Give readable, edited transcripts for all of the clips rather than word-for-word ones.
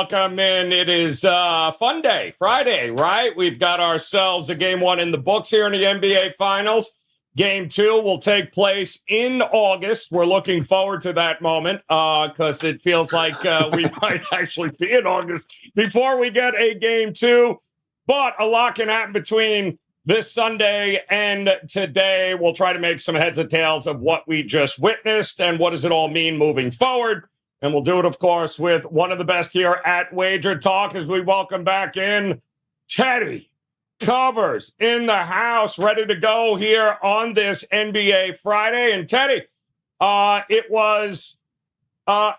welcome in. It is fun day, Friday, right? We've got ourselves a game one in the books here in the NBA Finals. Game two will take place in August. We're looking forward to that moment because it feels like we might actually be in August before we get a game two. But a lot can happen between this Sunday and today. We'll try to make some heads and tails of what we just witnessed and what does it all mean moving forward. And we'll do it, of course, with one of the best here at WagerTalk as we welcome back in Teddy Covers in the house, ready to go here on this NBA Friday. And Teddy, it was, I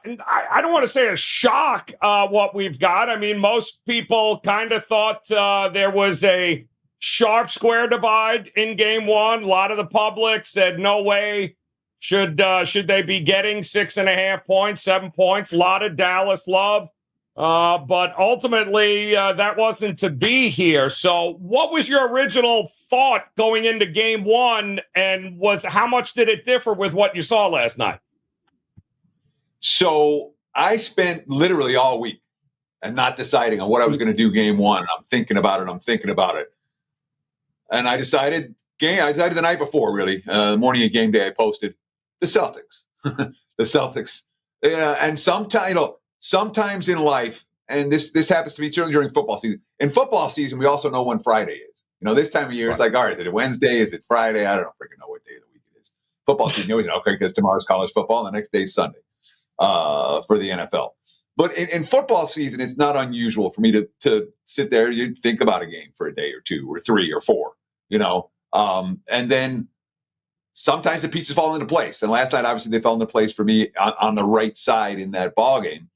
don't want to say a shock what we've got. I mean, most people kind of thought there was a sharp square divide in game one. A lot of the public said, no way. Should they be getting 6.5 points, 7 points? A lot of Dallas love. But ultimately, that wasn't to be here. So what was your original thought going into game one? And how much did it differ with what you saw last night? So I spent literally all week and not deciding on what I was going to do game one. I'm thinking about it. And I decided the night before, really. The morning of game day, I posted the Celtics. The Celtics. Yeah, and sometimes in life, and this happens to me certainly during football season. In football season, we also know when Friday is. This time of year, It's like, all right, is it Wednesday? Is it Friday? I don't freaking know what day of the week it is. Football season, you always know, okay, because tomorrow's college football, and the next day is Sunday for the NFL. But in football season, it's not unusual for me to sit there, you think about a game for a day or two or three or four, and then sometimes the pieces fall into place. And last night, obviously, they fell into place for me on the right side in that ball game.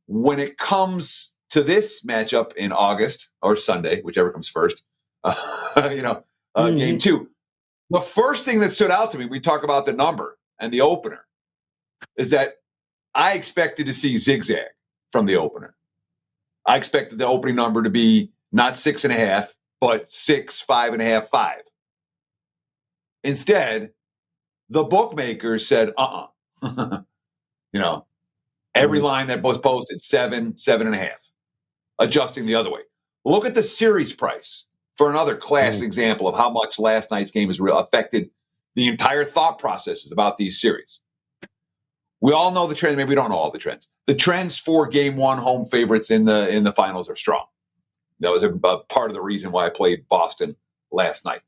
When it comes to this matchup in August or Sunday, whichever comes first, game two, the first thing that stood out to me, we talk about the number and the opener, is that I expected to see zigzag from the opener. I expected the opening number to be not 6.5, but 6, 5.5, 5. Instead, the bookmakers said, every line that was posted, 7, 7.5, adjusting the other way. Look at the series price for another class example of how much last night's game has affected the entire thought processes about these series. We all know the trends. Maybe we don't know all the trends. The trends for game one home favorites in the finals are strong. That was a part of the reason why I played Boston last night.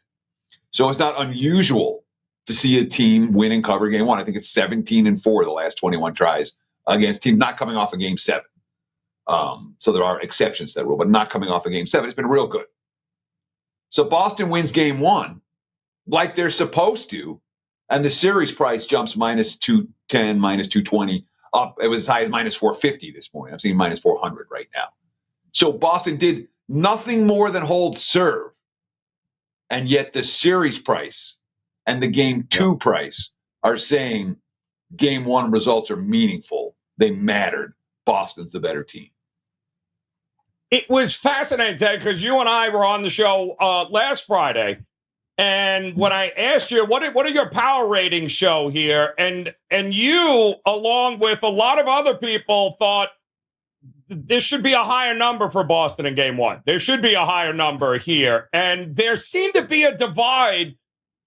So it's not unusual to see a team win and cover game one. I think it's 17-4 the last 21 tries against team not coming off a game 7. So there are exceptions to that rule, but not coming off a game 7. It's been real good. So Boston wins game one like they're supposed to, and the series price jumps minus 210, minus 220 up. It was as high as minus 450 this morning. I'm seeing minus 400 right now. So Boston did nothing more than hold serve. And yet the series price and the game two price are saying game one results are meaningful. They mattered. Boston's the better team. It was fascinating, Ted, because you and I were on the show last Friday. And when I asked you, what are your power ratings show here? And you, along with a lot of other people, thought there should be a higher number for Boston in game one. There should be a higher number here. And there seemed to be a divide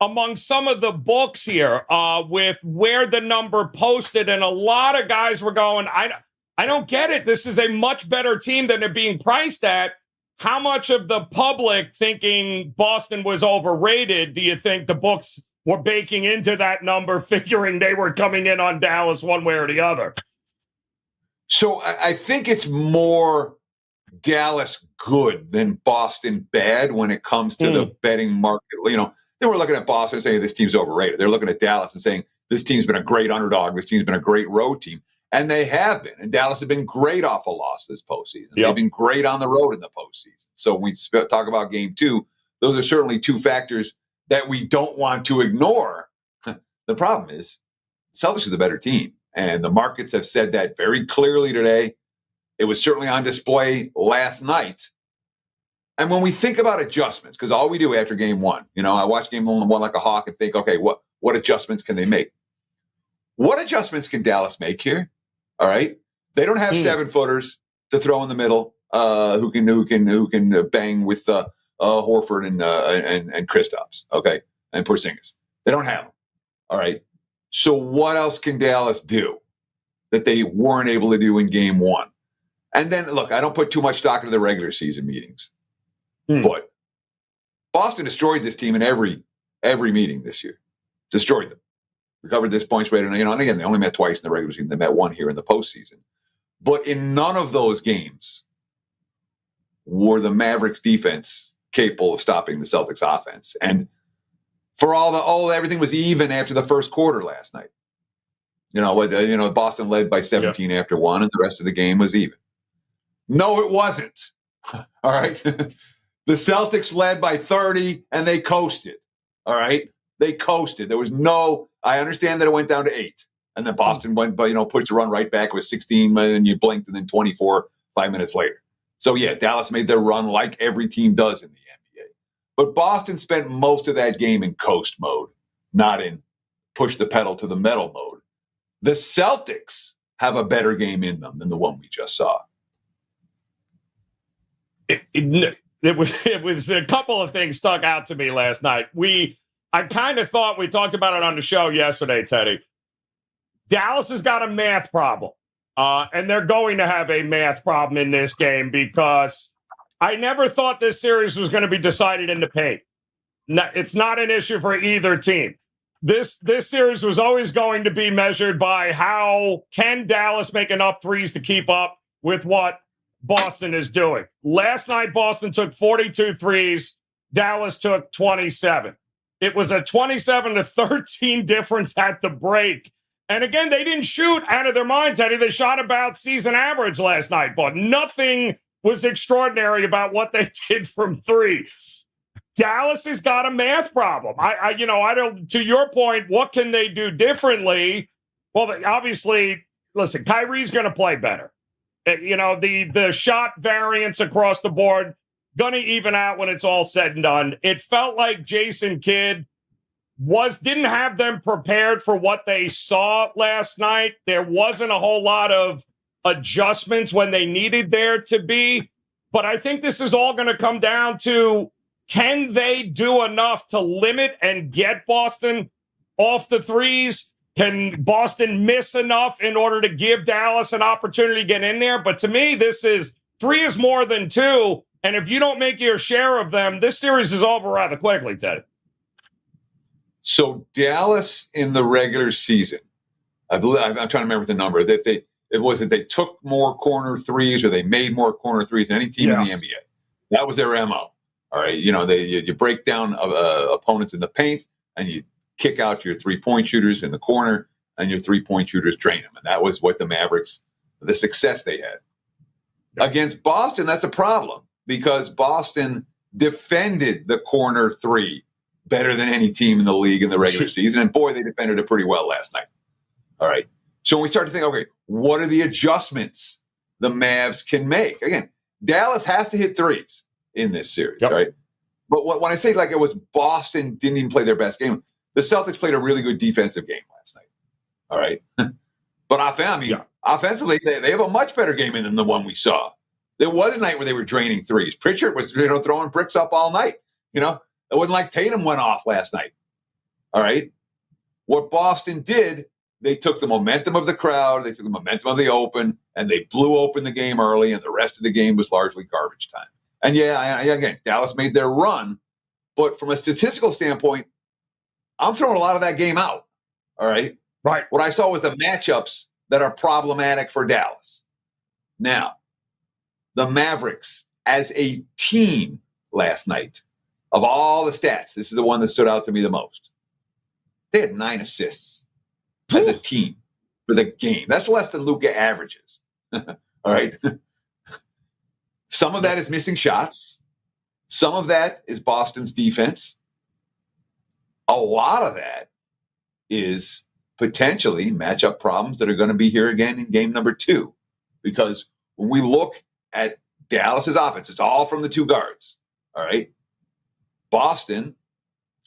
among some of the books here with where the number posted. And a lot of guys were going, I don't get it. This is a much better team than they're being priced at. How much of the public thinking Boston was overrated do you think the books were baking into that number, figuring they were coming in on Dallas one way or the other? So I think it's more Dallas good than Boston bad when it comes to the betting market. They were looking at Boston and saying this team's overrated. They're looking at Dallas and saying this team's been a great underdog. This team's been a great road team. And they have been. And Dallas have been great off a loss this postseason. Yep. They've been great on the road in the postseason. So when we talk about game two, those are certainly two factors that we don't want to ignore. The problem is Celtics are the better team. And the markets have said that very clearly today. It was certainly on display last night. And when we think about adjustments, because all we do after game one, I watch game one like a hawk and think, okay, what adjustments can they make? What adjustments can Dallas make here? All right. They don't have 7-footers to throw in the middle who can bang with Horford and Kristaps, okay, and Porzingis. They don't have them. All right. So what else can Dallas do that they weren't able to do in game one? And then, look, I don't put too much stock into the regular season meetings, but Boston destroyed this team in every meeting this year. Destroyed them. Recovered this points rate. And again, they only met twice in the regular season. They met one here in the postseason. But in none of those games were the Mavericks defense capable of stopping the Celtics offense. And for all everything was even after the first quarter last night. Boston led by 17 after one, and the rest of the game was even. No, it wasn't. All right. The Celtics led by 30, and they coasted. All right. They coasted. There was I understand that it went down to 8. And then Boston went, pushed a run right back. It was 16, and you blinked, and then 24 5 minutes later. So, yeah, Dallas made their run like every team does in the NBA. But Boston spent most of that game in coast mode, not in push the pedal to the metal mode. The Celtics have a better game in them than the one we just saw. It was a couple of things stuck out to me last night. I kind of thought we talked about it on the show yesterday, Teddy. Dallas has got a math problem, and they're going to have a math problem in this game because I never thought this series was going to be decided in the paint. No, it's not an issue for either team. This series was always going to be measured by how can Dallas make enough threes to keep up with what Boston is doing. Last night, Boston took 42 threes. Dallas took 27. It was a 27-13 difference at the break. And again, they didn't shoot out of their mind, Teddy. They shot about season average last night, but nothing was extraordinary about what they did from three. Dallas has got a math problem. I don't. To your point, what can they do differently? Well, obviously, listen, Kyrie's going to play better. The shot variance across the board going to even out when it's all said and done. It felt like Jason Kidd didn't have them prepared for what they saw last night. There wasn't a whole lot of adjustments when they needed there to be. But I think this is all going to come down to, can they do enough to limit and get Boston off the threes? Can Boston miss enough in order to give Dallas an opportunity to get in there? But to me, three is more than two. And if you don't make your share of them, this series is over rather quickly, Ted. So Dallas in the regular season, I believe, I'm trying to remember the number, that they took more corner threes or they made more corner threes than any team in the NBA. That was their MO. All right. You break down opponents in the paint and you kick out your 3-point shooters in the corner, and your 3-point shooters drain them. And that was what the Mavericks, the success they had. Against Boston, that's a problem because Boston defended the corner three better than any team in the league in the regular season. And boy, they defended it pretty well last night. All right. So when we start to think, okay, what are the adjustments the Mavs can make? Again, Dallas has to hit threes in this series, right? But when I say like it was Boston didn't even play their best game, the Celtics played a really good defensive game last night. All right. But offensively, they have a much better game in them than the one we saw. There was a night where they were draining threes. Pritchard was throwing bricks up all night. It wasn't like Tatum went off last night. All right. What Boston did, they took the momentum of the crowd, they took the momentum of the open, and they blew open the game early, and the rest of the game was largely garbage time. And again, Dallas made their run, but from a statistical standpoint, I'm throwing a lot of that game out. All right. Right. What I saw was the matchups that are problematic for Dallas. Now, the Mavericks as a team last night, of all the stats, this is the one that stood out to me the most. They had 9 assists as a team for the game. That's less than Luka averages. All right. Some of that is missing shots. Some of that is Boston's defense. A lot of that is potentially matchup problems that are going to be here again in game number 2. Because when we look at Dallas's offense, it's all from the 2 guards. All right. Boston,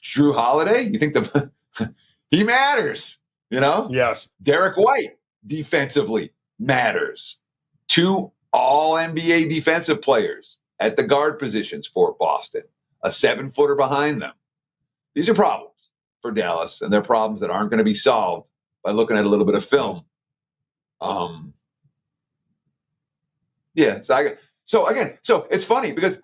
Drew Holiday, you think he matters, Yes. Derek White defensively matters. 2 all-NBA defensive players at the guard positions for Boston, a 7-footer behind them. These are problems for Dallas, and they're problems that aren't going to be solved by looking at a little bit of film. So it's funny because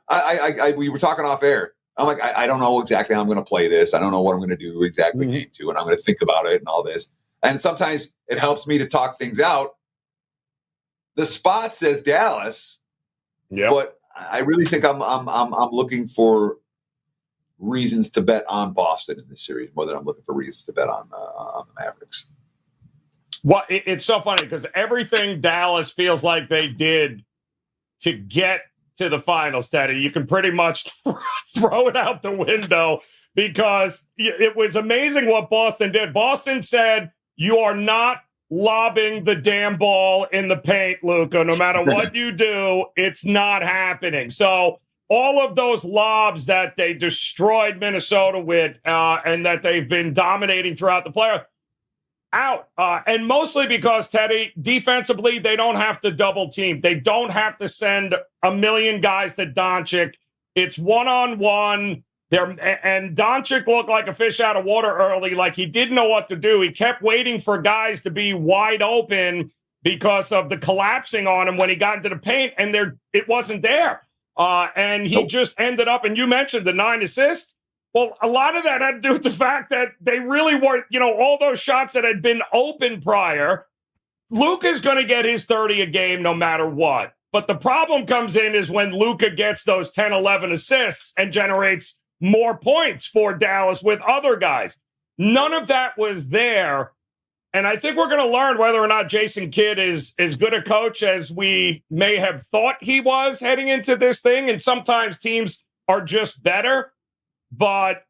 we were talking off air. I'm like, I don't know exactly how I'm going to play this. I don't know what I'm going to do exactly game 2, and I'm going to think about it and all this. And sometimes it helps me to talk things out. The spot says Dallas, but I really think I'm looking for reasons to bet on Boston in this series more than I'm looking for reasons to bet on the Mavericks. Well, it's so funny because everything Dallas feels like they did to get to the finals, Teddy, you can pretty much throw it out the window because it was amazing what Boston did. Boston said, you are not lobbing the damn ball in the paint, Luka. No matter what you do, it's not happening. So all of those lobs that they destroyed Minnesota with and that they've been dominating throughout the playoffs, out. And mostly because, Teddy, defensively, they don't have to double team. They don't have to send a million guys to Doncic. It's one-on-one. And Doncic looked like a fish out of water early, like he didn't know what to do. He kept waiting for guys to be wide open because of the collapsing on him when he got into the paint, and it wasn't there. And he just ended up, and you mentioned the 9 assists. Well, a lot of that had to do with the fact that they really weren't, all those shots that had been open prior. Luka's going to get his 30 a game no matter what. But the problem comes in is when Luka gets those 10, 11 assists and generates more points for Dallas with other guys. None of that was there. And I think we're going to learn whether or not Jason Kidd is as good a coach as we may have thought he was heading into this thing. And sometimes teams are just better. But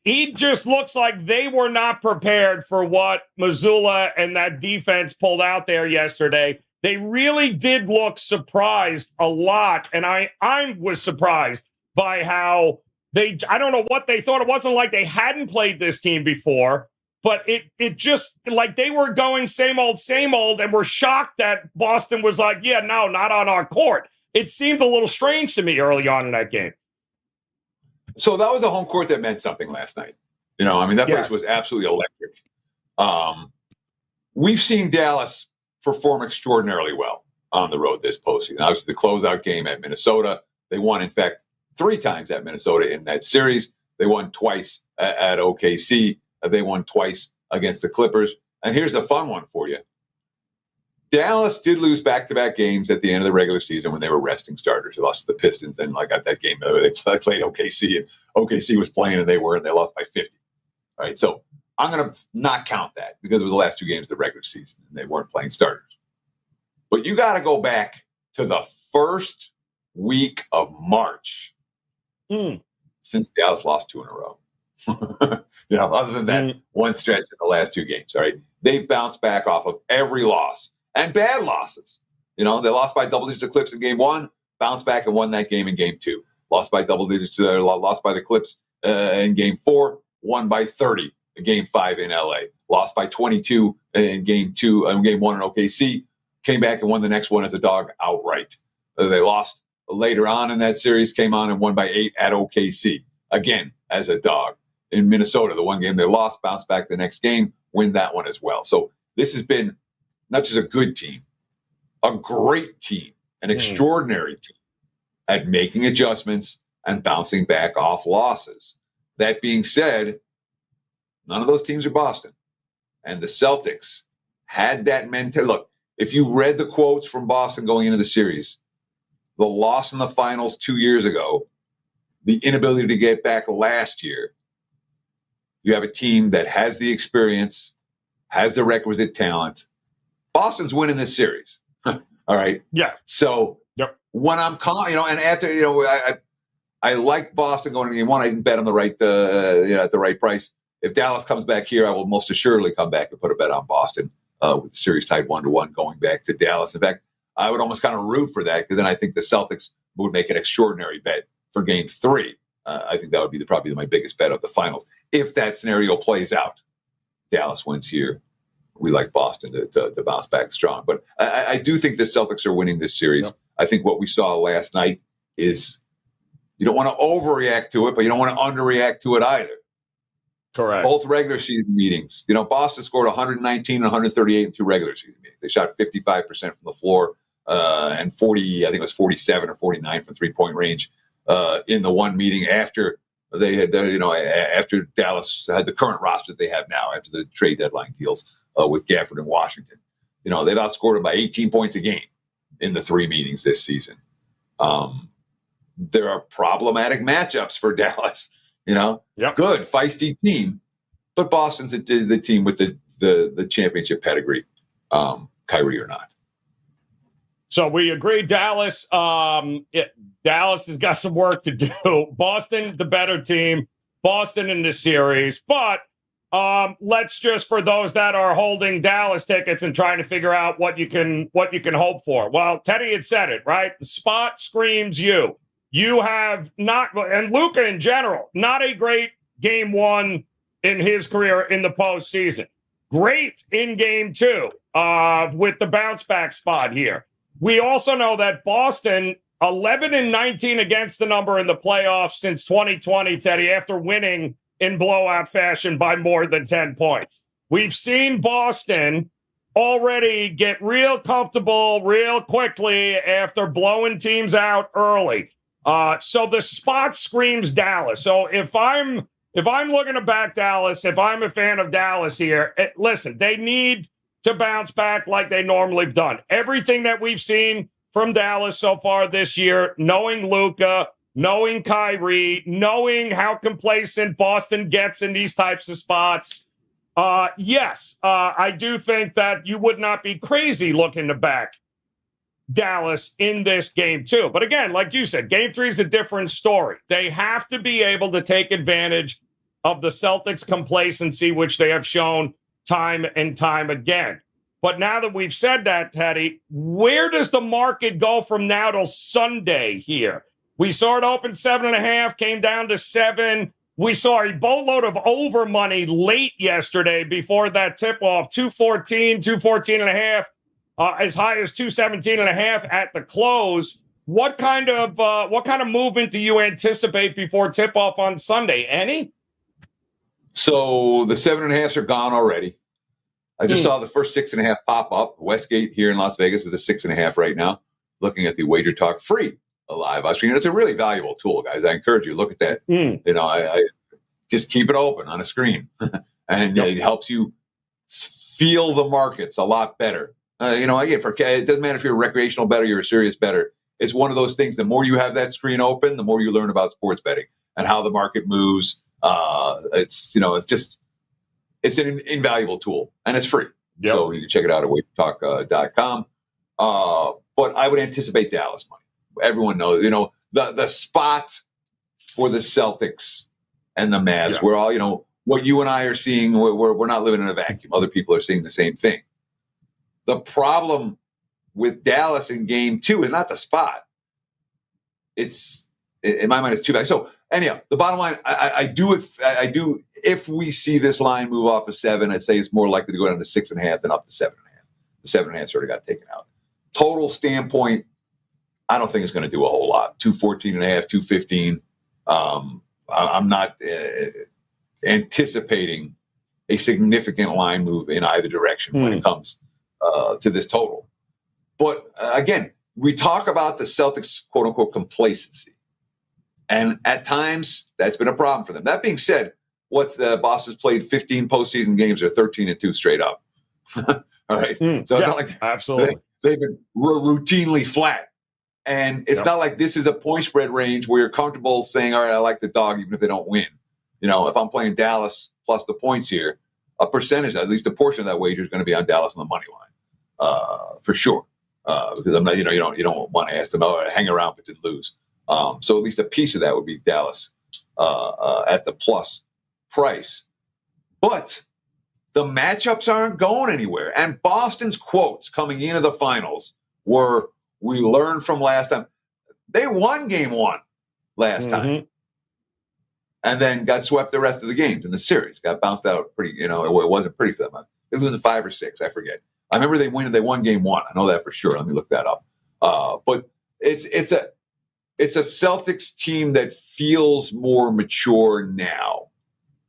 he just looks like they were not prepared for what Mazzulla and that defense pulled out there yesterday. They really did look surprised a lot. And I was surprised by how I don't know what they thought. It wasn't like they hadn't played this team before, but it just like they were going same old, and were shocked that Boston was like, yeah, no, not on our court. It seemed a little strange to me early on in that game. So that was a home court that meant something last night. That place was absolutely electric. We've seen Dallas perform extraordinarily well on the road this postseason. Obviously, the closeout game at Minnesota, they won, in fact, 3 times at Minnesota in that series. They won twice at OKC. They won twice against the Clippers. And here's the fun one for you. Dallas did lose back-to-back games at the end of the regular season when they were resting starters. They lost to the Pistons. Then, got that game. They played OKC, and OKC was playing, and they lost by 50. All right, so I'm going to not count that because it was the last 2 games of the regular season, and they weren't playing starters. But you got to go back to the first week of March since Dallas lost 2 in a row. Other than that one stretch in the last 2 games. All right, they've bounced back off of every loss. And bad losses. They lost by double digits to Clips in game 1, bounced back and won that game in game 2. Lost by double digits, lost by the Clips in game 4, won by 30 in game 5 in LA. Lost by 22 in game 2, game 1 in OKC. Came back and won the next one as a dog outright. They lost later on in that series, came on and won by 8 at OKC. Again, as a dog. In Minnesota, the one game they lost, bounced back the next game, win that one as well. So this has been not just a good team, a great team, an extraordinary team at making adjustments and bouncing back off losses. That being said, none of those teams are Boston. And the Celtics had that mentality. Look, if you read the quotes from Boston going into the series, the loss in the finals 2 years ago, the inability to get back last year, you have a team that has the experience, has the requisite talent. Boston's winning this series. All right. Yeah. So when I'm calling, and after, I like Boston going to game 1. I didn't bet on the right, at the right price. If Dallas comes back here, I will most assuredly come back and put a bet on Boston with the series tied 1-1 going back to Dallas. In fact, I would almost kind of root for that because then I think the Celtics would make an extraordinary bet for game 3. I think that would be probably my biggest bet of the finals. If that scenario plays out, Dallas wins here. we like Boston to bounce back strong. But I do think the Celtics are winning this series. Yep. I think what we saw last night is you don't want to overreact to it, but you don't want to underreact to it either. Correct. Both regular season meetings. Boston scored 119 and 138 in 2 regular season meetings. They shot 55% from the floor and 40, I think it was 47 or 49 from 3-point range in the one meeting after they had, after Dallas had the current roster that they have now after the trade deadline deals with Gafford and Washington. They've outscored it by 18 points a game in the 3 meetings this season. There are problematic matchups for Dallas. Yep. Good, feisty team, but Boston's the team with the championship pedigree, Kyrie or not. So we agree, Dallas. Dallas has got some work to do. Boston, the better team. Boston in the series, but let's just, for those that are holding Dallas tickets and trying to figure out what you can hope for. Well, Teddy had said it, right? The spot screams you. You have not, and Luka in general, not a great game 1 in his career in the postseason. Great in game 2 with the bounce back spot here. We also know that Boston, 11 and 19 against the number in the playoffs since 2020, Teddy, after winning in blowout fashion by more than 10 points. We've seen Boston already get real comfortable real quickly after blowing teams out early. So the spot screams Dallas. So if I'm looking to back Dallas, if I'm a fan of Dallas here, listen, they need to bounce back like they normally have done. Everything that we've seen from Dallas so far this year, knowing Luka, knowing Kyrie, knowing how complacent Boston gets in these types of spots, yes, I do think that you would not be crazy looking to back Dallas in this game too. But again, like you said, game 3 is a different story. They have to be able to take advantage of the Celtics' complacency, which they have shown time and time again. But now that we've said that, Teddy, where does the market go from now till Sunday here? We saw it open 7.5, came down to 7. We saw a boatload of over money late yesterday before that tip-off, 214, 214.5. As high as 217.5 at the close. What kind of movement do you anticipate before tip-off on Sunday? Any? So the 7.5s are gone already. I just saw the first 6.5 pop up. Westgate here in Las Vegas is a 6.5 right now. Looking at the WagerTalk free live screen. It's a really valuable tool, guys. I encourage you to look at that. I just keep it open on a screen, and it helps you feel the markets a lot better. It doesn't matter if you're a recreational bettor, you're a serious bettor. It's one of those things. The more you have that screen open, the more you learn about sports betting and how the market moves. It's an invaluable tool, and it's free. Yep. So you can check it out at WagerTalk.com. But I would anticipate Dallas money. Everyone knows, the spot for the Celtics and the Mavs. Yeah. We're all, what you and I are seeing. We're not living in a vacuum. Other people are seeing the same thing. The problem with Dallas in game 2 is not the spot. It's, in my mind, it's too bad. So anyhow, the bottom line, I do. If we see this line move off of 7, I'd say it's more likely to go down to 6.5 than up to 7.5. The 7.5 sort of got taken out. Total standpoint, I don't think it's going to do a whole lot. 214.5, 215. I'm not anticipating a significant line move in either direction when it comes to this total. But again, we talk about the Celtics, quote unquote, complacency. And at times that's been a problem for them. That being said, Boston's played 15 postseason games or 13-2 straight up. All right. So it's not like absolutely they've been routinely flat. And it's not like this is a point spread range where you're comfortable saying, all right, I like the dog, even if they don't win. If I'm playing Dallas plus the points here, a percentage, at least a portion of that wager is going to be on Dallas on the money line. For sure, because I'm not, you don't want to ask them, hang around but did lose. So at least a piece of that would be Dallas at the plus price. But the matchups aren't going anywhere. And Boston's quotes coming into the finals were, we learned from last time. They won game 1 last time. And then got swept the rest of the games in the series. Got bounced out pretty, it wasn't pretty for them. It was 5 or 6. I forget. I remember they won game 1. I know that for sure. Let me look that up. But it's a Celtics team that feels more mature now.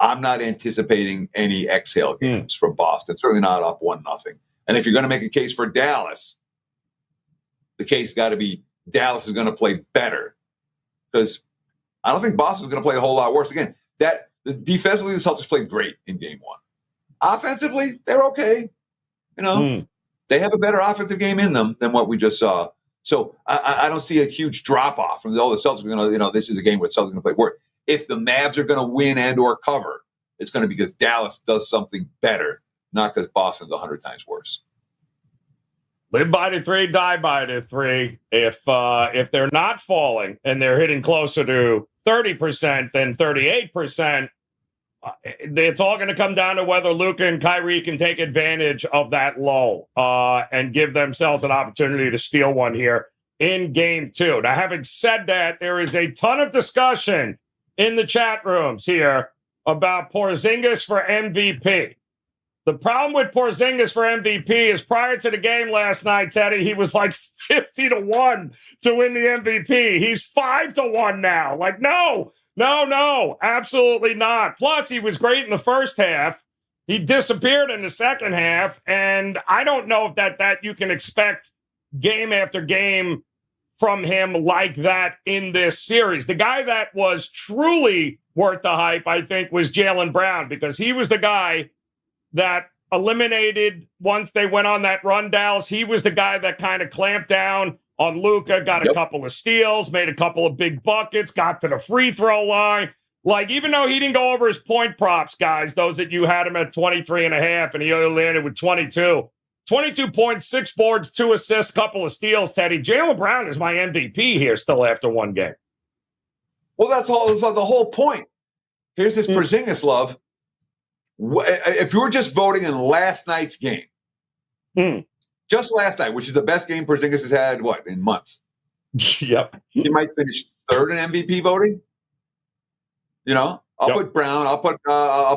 I'm not anticipating any exhale games from Boston. Certainly not up 1-0. And if you're going to make a case for Dallas, the case got to be Dallas is going to play better, because I don't think Boston's going to play a whole lot worse. Again, defensively, the Celtics played great in game 1. Offensively, they're okay. They have a better offensive game in them than what we just saw. So I don't see a huge drop off from the Celtics are going to, this is a game where the Celtics are going to play worse. If the Mavs are going to win and or cover, it's going to be because Dallas does something better, not because Boston's 100 times worse. Live by the 3, die by the 3. If they're not falling and they're hitting closer to 30% than 38%, it's all going to come down to whether Luka and Kyrie can take advantage of that lull and give themselves an opportunity to steal one here in game 2. Now, having said that, there is a ton of discussion in the chat rooms here about Porzingis for MVP. The problem with Porzingis for MVP is prior to the game last night, Teddy, he was like 50-1 to win the MVP. He's 5-1 now. Like, no, absolutely not. Plus, he was great in the first half. He disappeared in the second half, and I don't know if that you can expect game after game from him like that in this series. The guy that was truly worth the hype, I think, was Jaylen Brown, because he was the guy that eliminated once they went on that run, Dallas. He was the guy that kind of clamped down on Luka, got a couple of steals, made a couple of big buckets, got to the free throw line. Like, even though he didn't go over his point props, guys, those that you had him at 23.5, and he only landed with 22 points, 6 boards, 2 assists, couple of steals, Teddy. Jaylen Brown is my MVP here still after one game. Well, that's the whole point. Here's this Porzingis love. If you were just voting in last night's game, just last night, which is the best game Porzingis has had, in months? Yep. He might finish 3rd in MVP voting. I'll put Brown, I'll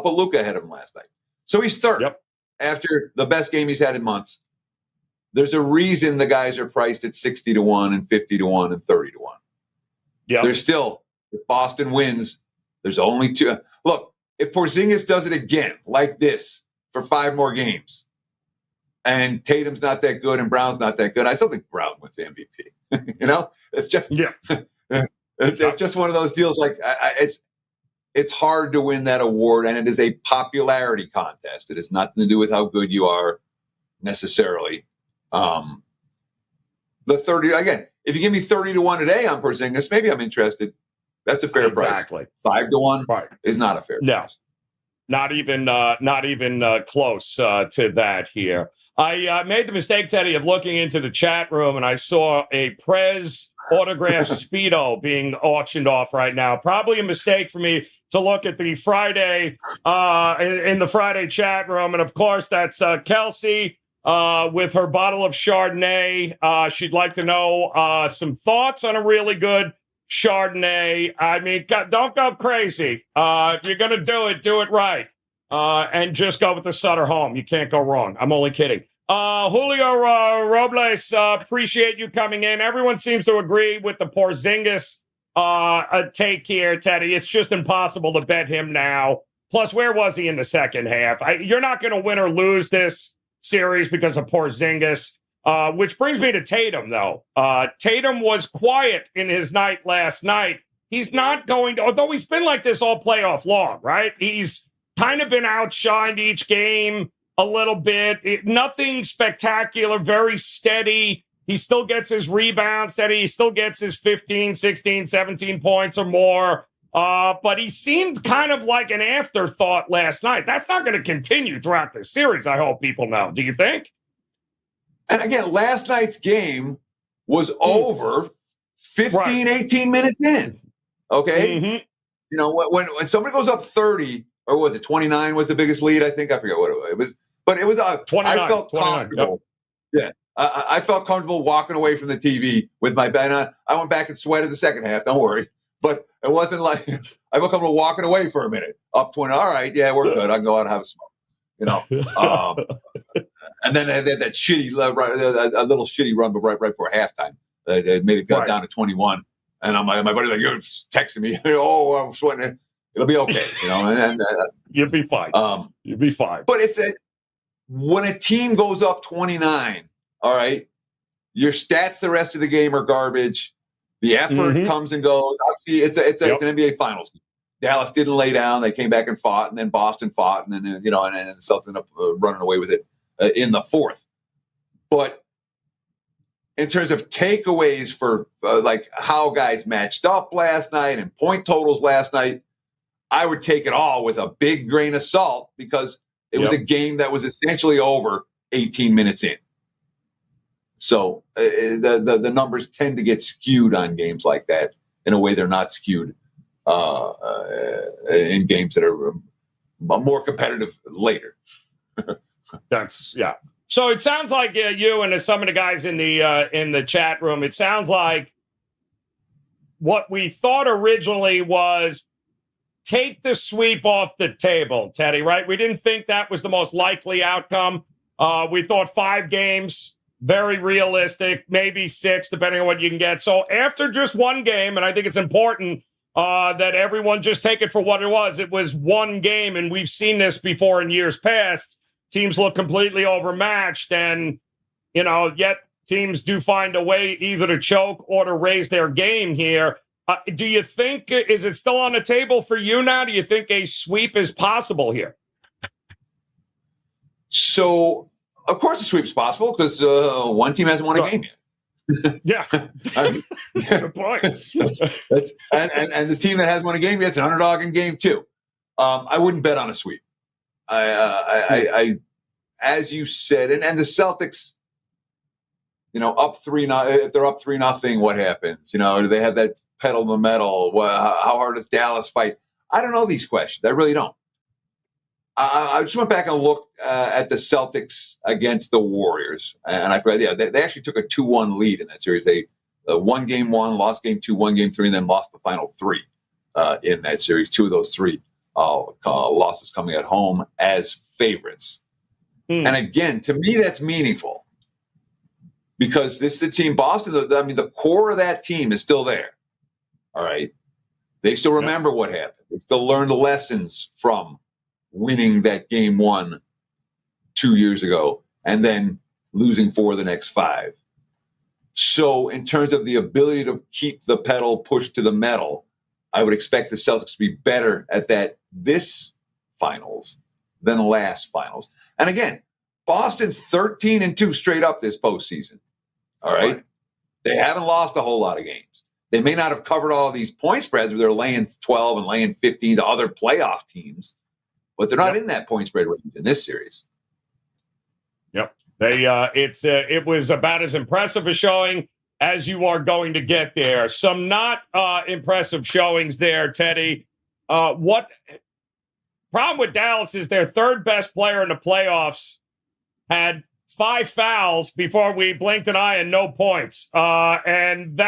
put Luka ahead of him last night. So he's 3rd after the best game he's had in months. There's a reason the guys are priced at 60-1 and 50-1 and 30-1. Yeah. There's still, if Boston wins, there's only 2. Look, if Porzingis does it again like this for 5 more games, and Tatum's not that good and Brown's not that good, I still think Brown wins the MVP. It's just it's just one of those deals. Like it's hard to win that award, and it is a popularity contest. It has nothing to do with how good you are necessarily. The 30 again. If you give me 30-1 today on Porzingis, maybe I'm interested. That's a fair price. 5-1 is not a fair price. Not even close to that here. I made the mistake, Teddy, of looking into the chat room, and I saw a Prez autograph Speedo being auctioned off right now. Probably a mistake for me to look at the Friday in the Friday chat room. And, of course, that's Kelsey with her bottle of Chardonnay. She'd like to know some thoughts on a really good Chardonnay. I mean, don't go crazy. If you're going to do it right. And just go with the Sutter home. You can't go wrong. I'm only kidding. Julio Robles, appreciate you coming in. Everyone seems to agree with the Porzingis take here, Teddy. It's just impossible to bet him now. Plus, where was he in the second half? You're not going to win or lose this series because of Porzingis. Which brings me to Tatum, though. Tatum was quiet in his night last night. He's not going to, although he's been like this all playoff long, right? He's kind of been outshined each game a little bit. Nothing spectacular, very steady. He still gets his rebounds steady. He still gets his 15, 16, 17 points or more. But he seemed kind of like an afterthought last night. That's not going to continue throughout the series, I hope people know. Do you think? And again, last night's game was over 15, 18 minutes in. Okay? Mm-hmm. When somebody goes up 30, or was it 29 was the biggest lead? I think. I forget what it was. But it was 29. I felt comfortable. Yep. Yeah. I felt comfortable walking away from the TV with my bet on. I went back and sweated the second half. Don't worry. But it wasn't like I felt comfortable walking away for a minute. Up 20. All right. Yeah, we're good. I can go out and have a smoke. And then they had that shitty, a little shitty run, but right before halftime, they made it down to 21. And my buddy's like, you're texting me, oh, I'm sweating it. It'll be okay, and you'll be fine. You'll be fine. But when a team goes up 29, all right, your stats the rest of the game are garbage. The effort comes and goes. Obviously, it's an NBA Finals game. Dallas didn't lay down. They came back and fought, and then Boston fought, and then and the Celtics ended up running away with it in the fourth. But in terms of takeaways for like how guys matched up last night and point totals last night, I would take it all with a big grain of salt because it was a game that was essentially over 18 minutes in. So the numbers tend to get skewed on games like that in a way they're not skewed in games that are more competitive later. So it sounds like you and some of the guys in the chat room, it sounds like what we thought originally was take the sweep off the table, Teddy, right? We didn't think that was the most likely outcome. We thought 5 games, very realistic, maybe 6, depending on what you can get. So after just one game, and I think it's important that everyone just take it for what it was one game, and we've seen this before in years past. Teams look completely overmatched, and, yet teams do find a way either to choke or to raise their game here. Do you think, is it still on the table for you now? Do you think a sweep is possible here? So, of course, a sweep is possible because one team hasn't won a game yet. Yeah. Good point. And the team that hasn't won a game yet is an underdog in game 2. I wouldn't bet on a sweep. I as you said, and the Celtics, up 3-0. If they're up 3-0, what happens? Do they have that pedal to the metal? How hard does Dallas fight? I don't know these questions. I really don't. I just went back and looked at the Celtics against the Warriors, and I forgot. Yeah, they actually took a 2-1 lead in that series. They won game 1, lost game 2, won game 3, and then lost the final 3 in that series. 2 of those 3 losses coming at home as favorites. And again, to me, that's meaningful because this is a team, Boston, the core of that team is still there. All right. They still remember what happened. They still learn the lessons from winning that game 1 2 years ago and then losing 4 of the next 5. So in terms of the ability to keep the pedal pushed to the metal, I would expect the Celtics to be better at that this finals than the last finals. And again, Boston's 13-2 straight up this postseason. All right. They haven't lost a whole lot of games. They may not have covered all of these point spreads where they're laying 12 and laying 15 to other playoff teams, but they're not in that point spread range in this series. Yep. It was about as impressive a showing as you are going to get there. Some not impressive showings there, Teddy. What problem with Dallas is their third best player in the playoffs had 5 fouls before we blinked an eye and no points. And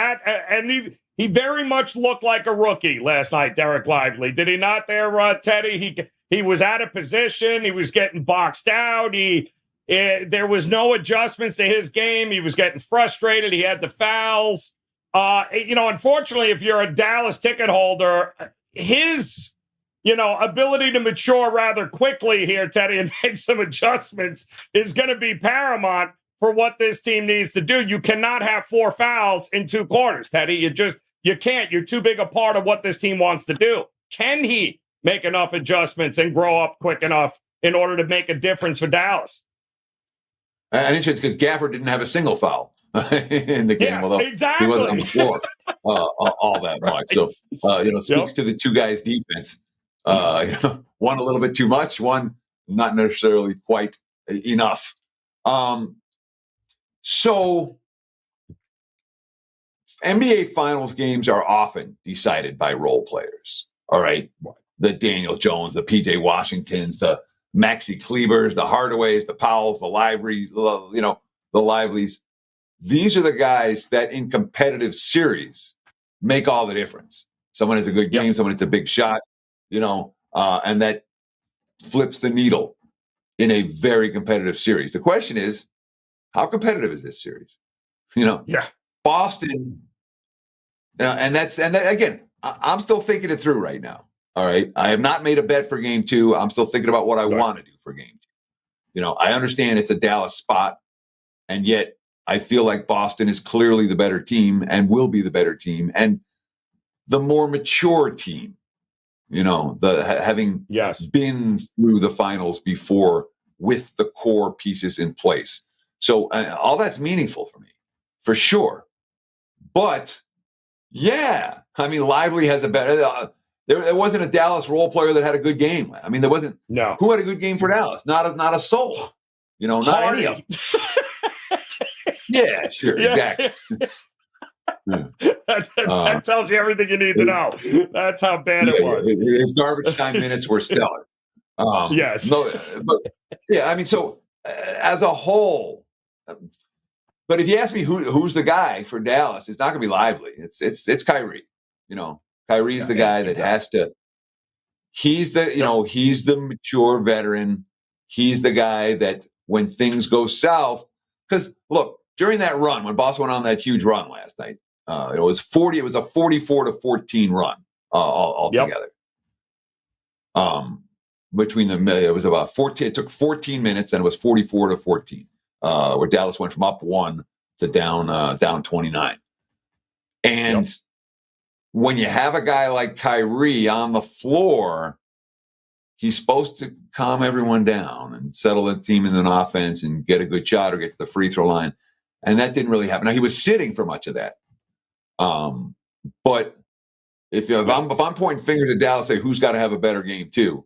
he very much looked like a rookie last night, Derek Lively. Did he not there, Teddy? He was out of position. He was getting boxed out. There was no adjustments to his game. He was getting frustrated. He had the fouls. Unfortunately, if you're a Dallas ticket holder, his ability to mature rather quickly here, Teddy, and make some adjustments is going to be paramount for what this team needs to do. You cannot have 4 fouls in 2 quarters, Teddy. You can't. You're too big a part of what this team wants to do. Can he make enough adjustments and grow up quick enough in order to make a difference for Dallas? And it's because Gafford didn't have a single foul in the game, although exactly. he wasn't on the floor all that much. So, speaks to the 2 guys' defense. One a little bit too much, one not necessarily quite enough. So NBA Finals games are often decided by role players. All right. The Daniel Jones, the PJ Washingtons, the Maxi Klebers, the Hardaways, the Powells, the Livelies. These are the guys that in competitive series make all the difference. Someone has a good game, someone hits a big shot, and that flips the needle. in a very competitive series. The question is, how competitive is this series? Yeah. Boston, again, I'm still thinking it through right now. All right. I have not made a bet for game 2. I'm still thinking about what I want to do for game 2. I understand it's a Dallas spot, and yet I feel like Boston is clearly the better team and will be the better team and the more mature team, having been through the finals before with the core pieces in place. So all that's meaningful for me, for sure. But yeah, I mean, Lively has a better. There wasn't a Dallas role player that had a good game. I mean, there wasn't. No. Who had a good game for Dallas? Not a soul. Not Hardy. any of them. Yeah, sure, exactly. That tells you everything you need to know. That's how bad it was. His garbage time minutes were stellar. Yes. No, but yeah, I mean, so as a whole, but if you ask me who's the guy for Dallas, it's not going to be Lively. It's Kyrie. Kyrie's the guy that has to. He's the he's the mature veteran. He's the guy that when things go south, because look, during that run when Boston went on that huge run last night, it was 40. It was a 44-14 run altogether. Between them, it was about 14. It took 14 minutes, and it was 44-14. Where Dallas went from up 1 to down 29. And when you have a guy like Kyrie on the floor, he's supposed to calm everyone down and settle the team in an offense and get a good shot or get to the free throw line. And that didn't really happen. Now, he was sitting for much of that. But if I'm pointing fingers at Dallas, say who's got to have a better game too?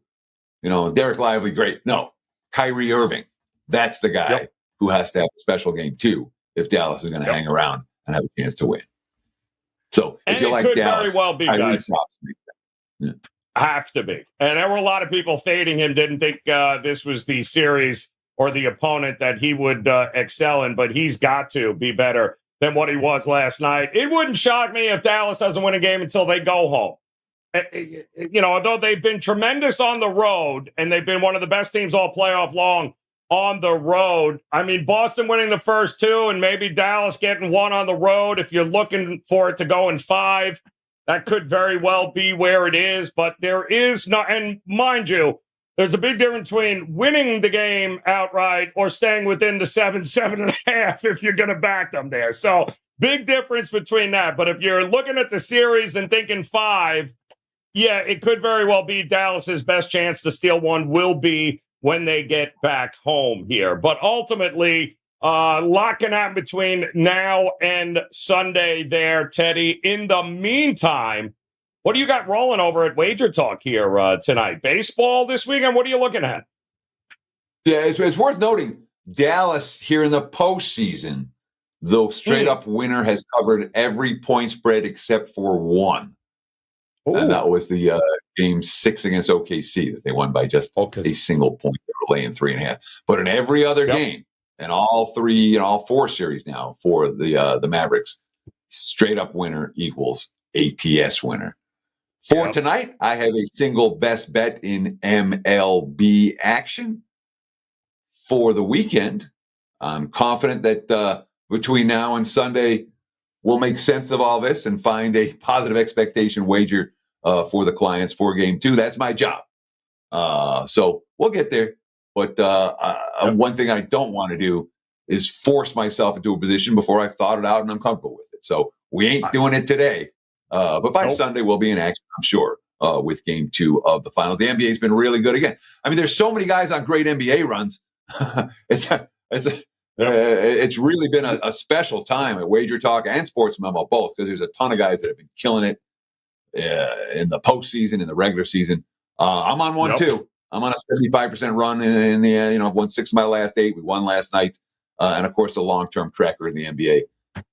Derek Lively, great. No, Kyrie Irving, that's the guy who has to have a special game too if Dallas is going to hang around and have a chance to win. So if you like Dallas, very well be, guys. Have to be. And there were a lot of people fading him, didn't think this was the series or the opponent that he would excel in, but he's got to be better than what he was last night. It wouldn't shock me if Dallas doesn't win a game until they go home. Although they've been tremendous on the road and they've been one of the best teams all playoff long on the road. I mean, Boston winning the first 2 and maybe Dallas getting 1 on the road. If you're looking for it to go in 5, that could very well be where it is. But there is not, and mind you, there's a big difference between winning the game outright or staying within the 7.5 if you're going to back them there. So big difference between that. But if you're looking at the series and thinking 5, yeah, it could very well be Dallas's best chance to steal one will be when they get back home here. But ultimately, locking out between now and Sunday there, Teddy. In the meantime, what do you got rolling over at WagerTalk here tonight? Baseball this weekend? What are you looking at? Yeah, it's worth noting, Dallas here in the postseason, the straight-up winner has covered every point spread except for 1. Ooh. And that was the game 6 against OKC that they won by just a single point. They were laying 3.5. But in every other game, in all 4 series now for the Mavericks, straight up winner equals ATS winner. For tonight, I have a single best bet in MLB action. For the weekend, I'm confident that between now and Sunday, we'll make sense of all this and find a positive expectation wager for the clients for game 2. That's my job. So we'll get there. But one thing I don't want to do is force myself into a position before I've thought it out and I'm comfortable with it. So we ain't doing it today. But by Sunday, we'll be in action, I'm sure, with game 2 of the finals. The NBA has been really good again. I mean, there's so many guys on great NBA runs. It's really been a special time at WagerTalk and Sports Memo both, because there's a ton of guys that have been killing it in the postseason, in the regular season. I'm on one too. I'm on a 75% run in the I've won 6 of my last 8. We won last night, and of course the long-term tracker in the NBA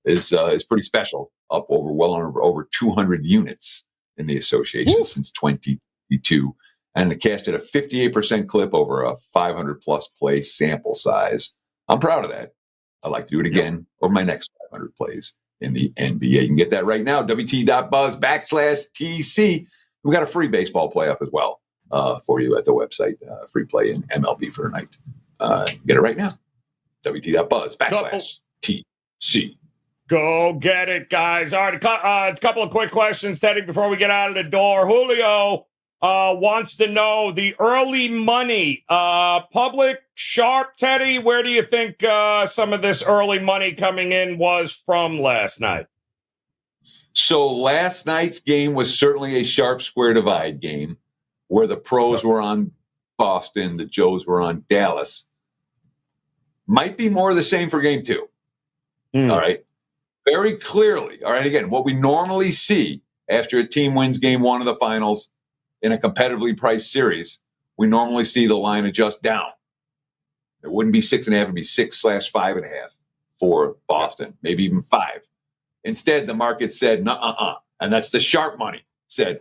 is pretty special. Up over 200 units in the association since 2022, and it cashed at a 58% clip over a 500 plus play sample size. I'm proud of that. I'd like to do it again over my next 500 plays in the NBA. You can get that right now. WT.buzz/TC. We got a free baseball play up as well for you at the website. Free play in MLB for tonight. Get it right now. WT.buzz/TC. Go get it, guys. All right, a couple of quick questions, Teddy, before we get out of the door. Julio wants to know the early money. Public sharp, Teddy, where do you think some of this early money coming in was from last night? So last night's game was certainly a sharp square divide game where the pros were on Boston, the Joes were on Dallas. Might be more of the same for game 2. All right. Very clearly. All right. Again, what we normally see after a team wins game 1 of the finals in a competitively priced series, we normally see the line adjust down. It wouldn't be 6.5, it'd be 6/5.5 for Boston, maybe even 5. Instead, the market said, nuh-uh-uh. And that's the sharp money said,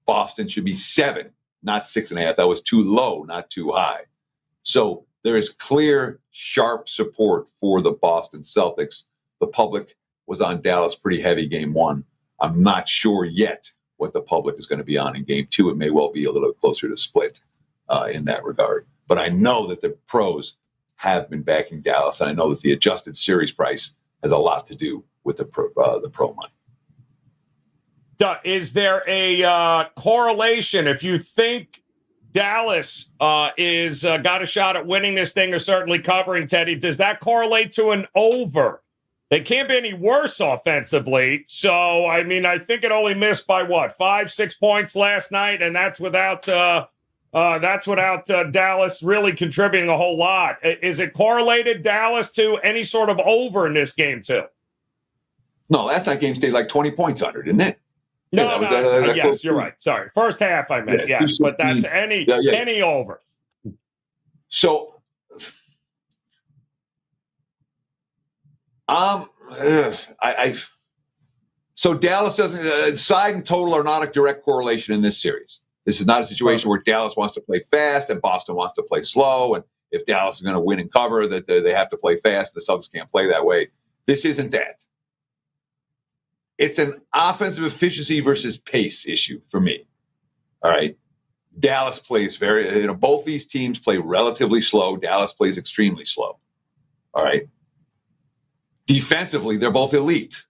Boston should be 7, not 6.5. That was too low, not too high. So there is clear, sharp support for the Boston Celtics. The public was on Dallas pretty heavy game 1. I'm not sure yet what the public is going to be on in game 2. It may well be a little closer to split in that regard. But I know that the pros have been backing Dallas, and I know that the adjusted series price has a lot to do with the pro money. Is there a correlation? If you think Dallas is got a shot at winning this thing or certainly covering, Teddy, does that correlate to an over? They can't be any worse offensively. So, I mean, I think it only missed by 5-6 points last night, and that's without Dallas really contributing a whole lot. Is it correlated, Dallas, to any sort of over in this game too? No, last night game stayed like 20 points under, didn't it? No, yes, you're right. Sorry, first half I meant, yes, but that's any over. So. So Dallas doesn't side and total are not a direct correlation in this series. This is not a situation where Dallas wants to play fast and Boston wants to play slow. And if Dallas is going to win and cover, that they have to play fast. The Celtics can't play that way. This isn't that. It's an offensive efficiency versus pace issue for me. All right. Dallas plays both these teams play relatively slow. Dallas plays extremely slow. All right. Defensively, they're both elite.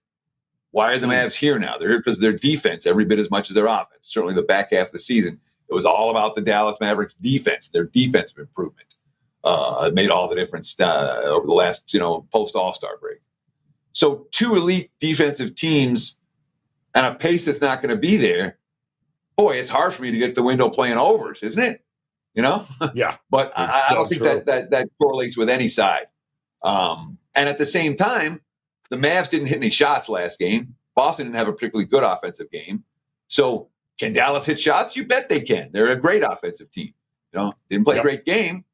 Why are the Mavs here now? They're here because their defense every bit as much as their offense. Certainly the back half of the season, it was all about the Dallas Mavericks defense, their defensive improvement. It made all the difference over the last, post All-Star break. So 2 elite defensive teams and a pace that's not going to be there. Boy, it's hard for me to get the window playing overs, isn't it? Yeah. But I don't think that correlates with any side. And at the same time, the Mavs didn't hit any shots last game. Boston didn't have a particularly good offensive game. So can Dallas hit shots? You bet they can. They're a great offensive team. Didn't play a great game.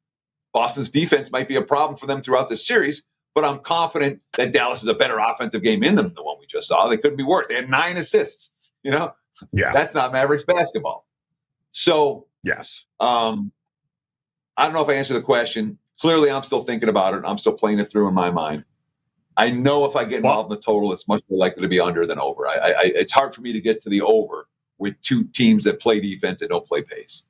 Boston's defense might be a problem for them throughout the series, but I'm confident that Dallas is a better offensive game in them than the one we just saw. They couldn't be worse. They had 9 assists. That's not Mavericks basketball. So yes, I don't know if I answered the question. Clearly, I'm still thinking about it. I'm still playing it through in my mind. I know if I get involved in the total, it's much more likely to be under than over. It's hard for me to get to the over with 2 teams that play defense and don't play pace.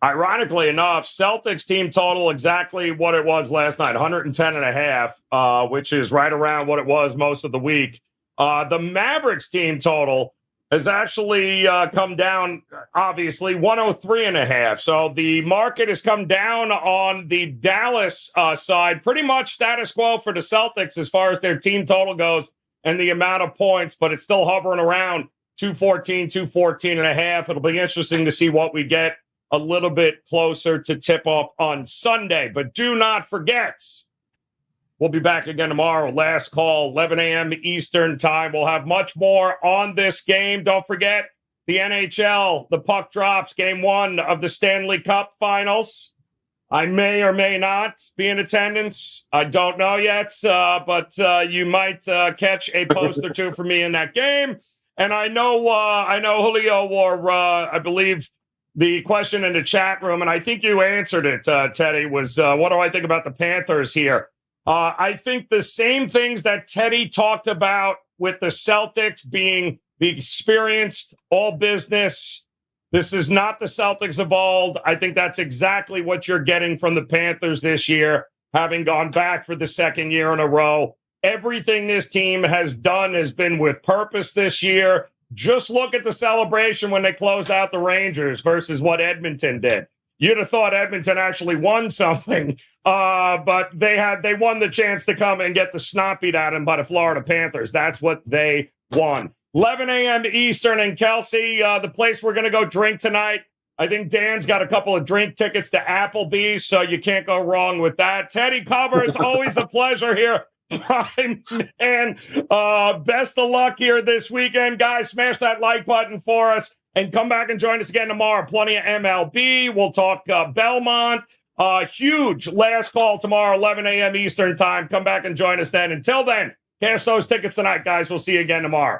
Ironically enough, Celtics team total exactly what it was last night, 110.5, which is right around what it was most of the week. The Mavericks team total has actually come down, obviously, 103.5. So the market has come down on the Dallas side. Pretty much status quo for the Celtics as far as their team total goes and the amount of points, but it's still hovering around 214.5. It'll be interesting to see what we get a little bit closer to tip-off on Sunday. But do not forget, we'll be back again tomorrow. Last call, 11 a.m. Eastern time. We'll have much more on this game. Don't forget the NHL, the puck drops, game 1 of the Stanley Cup Finals. I may or may not be in attendance. I don't know yet, but you might catch a post or 2 for me in that game. And I know Julio or I believe the question in the chat room, and I think you answered it, Teddy, was what do I think about the Panthers here? I think the same things that Teddy talked about with the Celtics being the experienced, all business, This is not the Celtics of old. I think that's exactly what you're getting from the Panthers this year, having gone back for the second year in a row. Everything this team has done has been with purpose this year. Just look at the celebration when they closed out the Rangers versus what Edmonton did. You'd have thought Edmonton actually won something, but they won the chance to come and get the snot beat out of them by the Florida Panthers. That's what they won. 11 a.m. Eastern, and Kelsey, the place we're going to go drink tonight. I think Dan's got a couple of drink tickets to Applebee's, so you can't go wrong with that. Teddy Covers, always a pleasure here. Prime man, best of luck here this weekend, guys. Smash that like button for us and come back and join us again tomorrow. Plenty of MLB. We'll talk Belmont. Huge last call tomorrow, 11 a.m. Eastern time. Come back and join us then. Until then, cash those tickets tonight, guys. We'll see you again tomorrow.